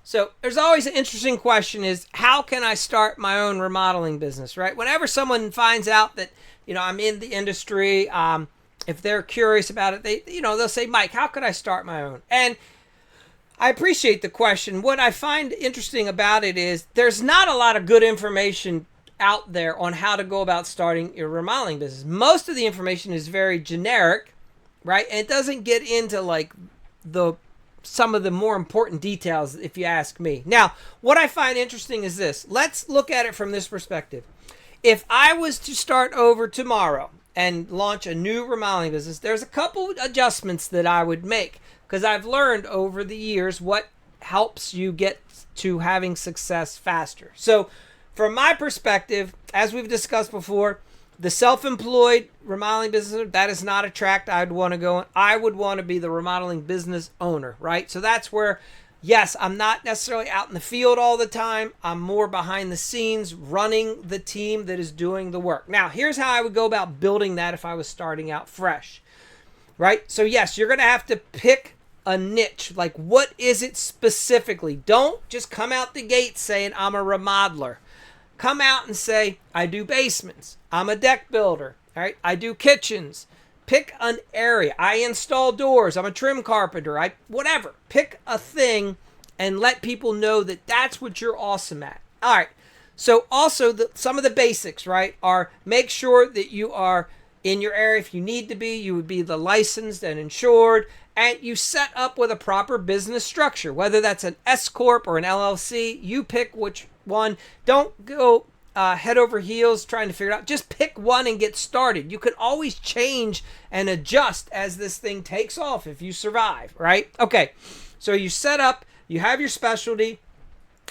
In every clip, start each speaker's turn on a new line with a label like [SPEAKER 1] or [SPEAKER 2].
[SPEAKER 1] So there's always an interesting question is how can I start my own remodeling business, right? Whenever someone finds out that, I'm in the industry, if they're curious about it, they'll say, Mike, how could I start my own? And I appreciate the question. What I find interesting about it is there's not a lot of good information out there on how to go about starting your remodeling business. Most of the information is very generic, right? And it doesn't get into like some of the more important details, if you ask me. Now, what I find interesting is this. Let's look at it from this perspective. If I was to start over tomorrow and launch a new remodeling business, there's a couple adjustments that I would make because I've learned over the years what helps you get to having success faster. So from my perspective, as we've discussed before, the self-employed remodeling business, that is not a track I'd want to go on. I would want to be the remodeling business owner, right? So that's where, yes, I'm not necessarily out in the field all the time. I'm more behind the scenes running the team that is doing the work. Now, here's how I would go about building that if I was starting out fresh, right? So yes, you're going to have to pick a niche. Like, what is it specifically? Don't just come out the gate saying I'm a remodeler. Come out and say, I do basements. I'm a deck builder. All right. I do kitchens. Pick an area. I install doors. I'm a trim carpenter. Whatever. Pick a thing and let people know that that's what you're awesome at. All right. So also some of the basics, right, are make sure that you are in your area. If you need to be, you would be the licensed and insured, and you set up with a proper business structure, whether that's an S Corp or an LLC. You pick which one. Don't go head over heels trying to figure it out. Just pick one and get started. You can always change and adjust as this thing takes off if you survive, right? Okay, so you set up, you have your specialty.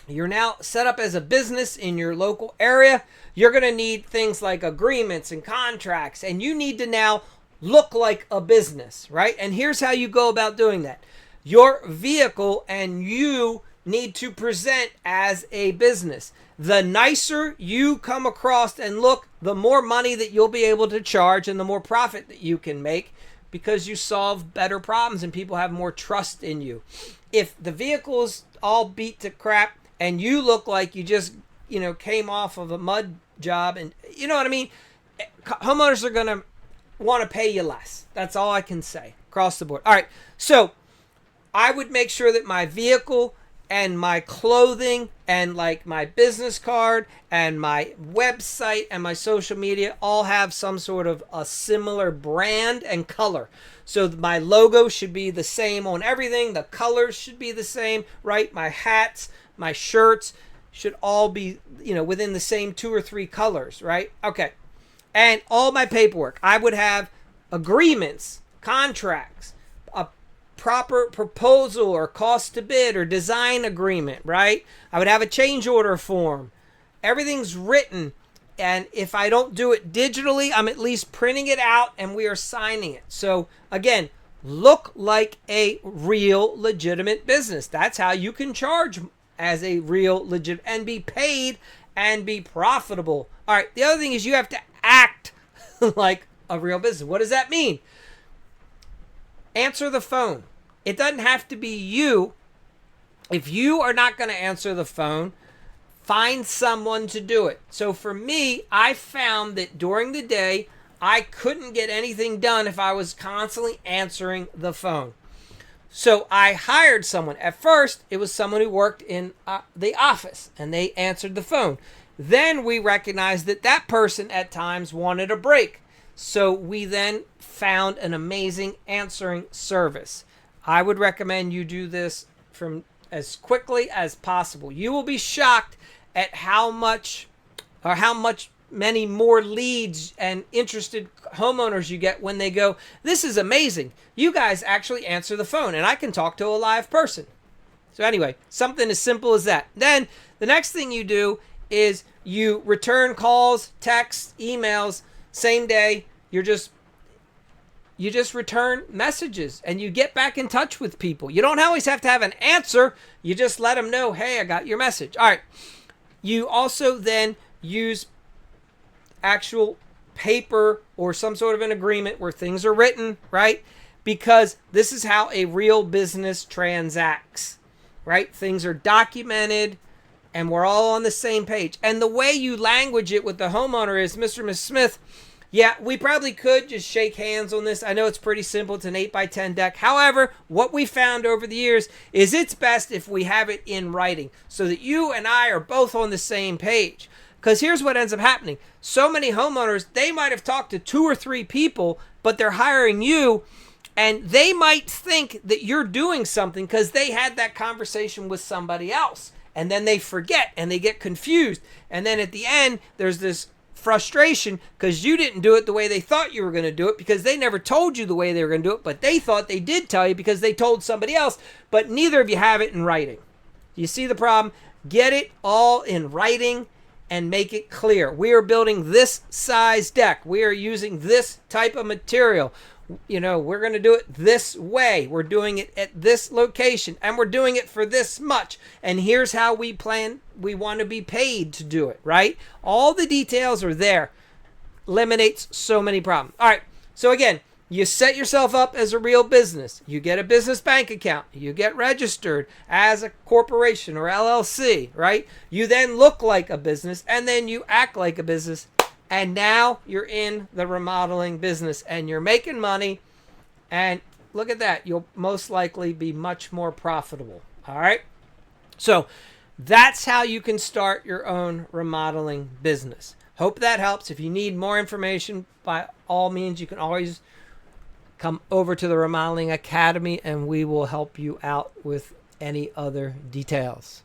[SPEAKER 1] You're now set up as a business in your local area. You're going to need things like agreements and contracts, and you need to now look like a business, right? And here's how you go about doing that. Your vehicle and you need to present as a business. The nicer you come across and look, the more money that you'll be able to charge and the more profit that you can make because you solve better problems and people have more trust in you. If the vehicle's all beat to crap and you look like you just, came off of a mud job and you know what I mean, homeowners are going to want to pay you less. That's all I can say across the board. All right. So I would make sure that my vehicle and my clothing and like my business card and my website and my social media all have some sort of a similar brand and color. So my logo should be the same on everything. The colors should be the same, right? My hats, my shirts should all be, within the same 2 or 3 colors, right? Okay. And all my paperwork, I would have agreements, contracts, a proper proposal or cost to bid or design agreement, right? I would have a change order form. Everything's written. And if I don't do it digitally, I'm at least printing it out and we are signing it. So again, look like a real legitimate business. That's how you can charge as a real legit and be paid and be profitable. All right. The other thing is you have to act like a real business. What does that mean? Answer the phone. It doesn't have to be you. If you are not going to answer the phone, find someone to do it. So for me, I found that during the day, I couldn't get anything done if I was constantly answering the phone. So I hired someone. At first, it was someone who worked in the office and they answered the phone. Then we recognized that that person at times wanted a break. So we then found an amazing answering service. I would recommend you do this from as quickly as possible. You will be shocked at how many more leads and interested homeowners you get when they go, this is amazing. You guys actually answer the phone and I can talk to a live person. So anyway, something as simple as that. Then the next thing you do is you return calls, texts, emails, same day. You just return messages and you get back in touch with people. You don't always have to have an answer. You just let them know, hey, I got your message. All right. You also then use actual paper or some sort of an agreement where things are written, right? Because this is how a real business transacts. right? Things are documented and we're all on the same page. And the way you language it with the homeowner is, Mr. and Ms. Smith, yeah, we probably could just shake hands on this. I know it's pretty simple. It's an 8x10 deck. However, what we found over the years is it's best if we have it in writing so that you and I are both on the same page. Because here's what ends up happening. So many homeowners, they might have talked to 2 or 3 people, but they're hiring you, and they might think that you're doing something because they had that conversation with somebody else. And then they forget and they get confused. And then at the end, there's this frustration because you didn't do it the way they thought you were going to do it, because they never told you the way they were going to do it, but they thought they did tell you because they told somebody else, but neither of you have it in writing. You see the problem? Get it all in writing and make it clear. We are building this size deck. We are using this type of material. You know, we're going to do it this way. We're doing it at this location, and we're doing it for this much. And here's how we want to be paid to do it, right? All the details are there. Eliminates so many problems. All right. So again, you set yourself up as a real business. You get a business bank account. You get registered as a corporation or LLC, right? You then look like a business, and then you act like a business. And now you're in the remodeling business and you're making money. And look at that. You'll most likely be much more profitable. All right. So that's how you can start your own remodeling business. Hope that helps. If you need more information, by all means, you can always come over to the Remodeling Academy and we will help you out with any other details.